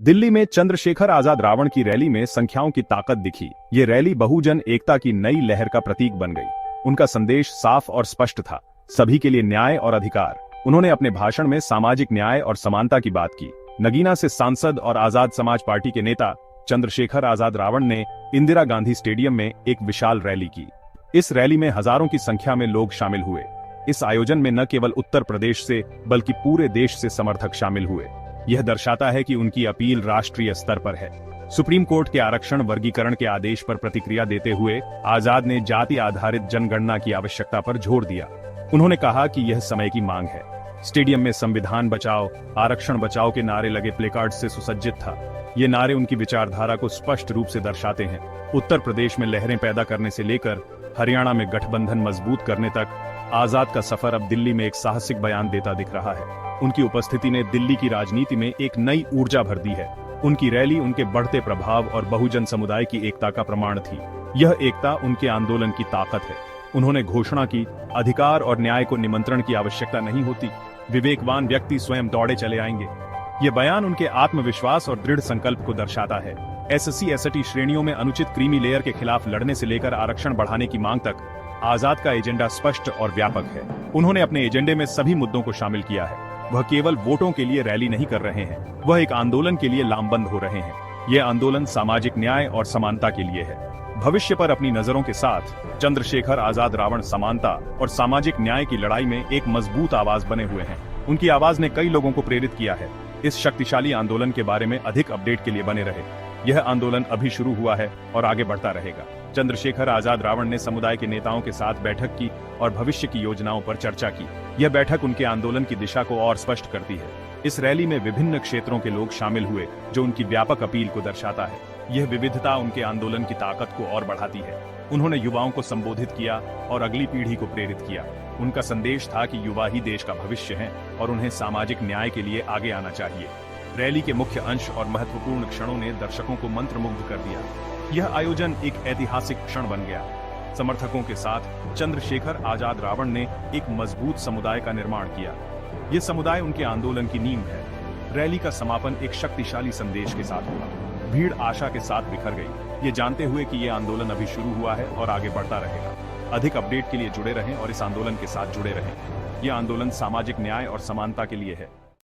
दिल्ली में चंद्रशेखर आजाद रावण की रैली में संख्याओं की ताकत दिखी। ये रैली बहुजन एकता की नई लहर का प्रतीक बन गई। उनका संदेश साफ और स्पष्ट था, सभी के लिए न्याय और अधिकार। उन्होंने अपने भाषण में सामाजिक न्याय और समानता की बात की। नगीना से सांसद और आजाद समाज पार्टी के नेता चंद्रशेखर आजाद रावण ने इंदिरा गांधी स्टेडियम में एक विशाल रैली की। इस रैली में हजारों की संख्या में लोग शामिल हुए। इस आयोजन में न केवल उत्तर प्रदेश से बल्कि पूरे देश से समर्थक शामिल हुए। यह दर्शाता है कि उनकी अपील राष्ट्रीय स्तर पर है। सुप्रीम कोर्ट के आरक्षण वर्गीकरण के आदेश पर प्रतिक्रिया देते हुए आजाद ने जाति आधारित जनगणना की आवश्यकता पर जोर दिया। उन्होंने कहा कि यह समय की मांग है। स्टेडियम में संविधान बचाओ, आरक्षण बचाओ के नारे लगे प्लेकार्ड से सुसज्जित था। ये नारे उनकी विचारधारा को स्पष्ट रूप से दर्शाते हैं। उत्तर प्रदेश में लहरें पैदा करने से लेकर हरियाणा में गठबंधन मजबूत करने तक आजाद का सफर अब दिल्ली में एक साहसिक बयान देता दिख रहा है। उनकी उपस्थिति ने दिल्ली की राजनीति में एक नई ऊर्जा भर दी है। उनकी रैली उनके बढ़ते प्रभाव और बहुजन समुदाय की एकता का प्रमाण थी। यह एकता उनके आंदोलन की ताकत है। उन्होंने घोषणा की, अधिकार और न्याय को निमंत्रण की आवश्यकता नहीं होती, विवेकवान व्यक्ति स्वयं दौड़े चले आएंगे। ये बयान उनके आत्मविश्वास और दृढ़ संकल्प को दर्शाता है। एससी एसटी श्रेणियों में अनुचित क्रीमी लेयर के खिलाफ लड़ने से लेकर आरक्षण बढ़ाने की मांग तक आजाद का एजेंडा स्पष्ट और व्यापक है। उन्होंने अपने एजेंडे में सभी मुद्दों को शामिल किया है। वह केवल वोटों के लिए रैली नहीं कर रहे हैं, वह एक आंदोलन के लिए लामबंद हो रहे हैं। यह आंदोलन सामाजिक न्याय और समानता के लिए है। भविष्य पर अपनी नजरों के साथ चंद्रशेखर आजाद रावण समानता और सामाजिक न्याय की लड़ाई में एक मजबूत आवाज बने हुए हैं। उनकी आवाज ने कई लोगों को प्रेरित किया है। इस शक्तिशाली आंदोलन के बारे में अधिक अपडेट के लिए बने रहे। यह आंदोलन अभी शुरू हुआ है और आगे बढ़ता रहेगा। चंद्रशेखर आजाद रावण ने समुदाय के नेताओं के साथ बैठक की और भविष्य की योजनाओं पर चर्चा की। यह बैठक उनके आंदोलन की दिशा को और स्पष्ट करती है। इस रैली में विभिन्न क्षेत्रों के लोग शामिल हुए, जो उनकी व्यापक अपील को दर्शाता है। यह विविधता उनके आंदोलन की ताकत को और बढ़ाती है। उन्होंने युवाओं को संबोधित किया और अगली पीढ़ी को प्रेरित किया। उनका संदेश था कि युवा ही देश का भविष्य हैं और उन्हें सामाजिक न्याय के लिए आगे आना चाहिए। रैली के मुख्य अंश और महत्वपूर्ण क्षणों ने दर्शकों को मंत्रमुग्ध कर दिया। यह आयोजन एक ऐतिहासिक क्षण बन गया। समर्थकों के साथ चंद्रशेखर आजाद रावण ने एक मजबूत समुदाय का निर्माण किया। यह समुदाय उनके आंदोलन की नींव है। रैली का समापन एक शक्तिशाली संदेश के साथ हुआ। भीड़ आशा के साथ बिखर गई, ये जानते हुए कि यह आंदोलन अभी शुरू हुआ है और आगे बढ़ता रहेगा। अधिक अपडेट के लिए जुड़े रहें और इस आंदोलन के साथ जुड़े रहें। यह आंदोलन सामाजिक न्याय और समानता के लिए है।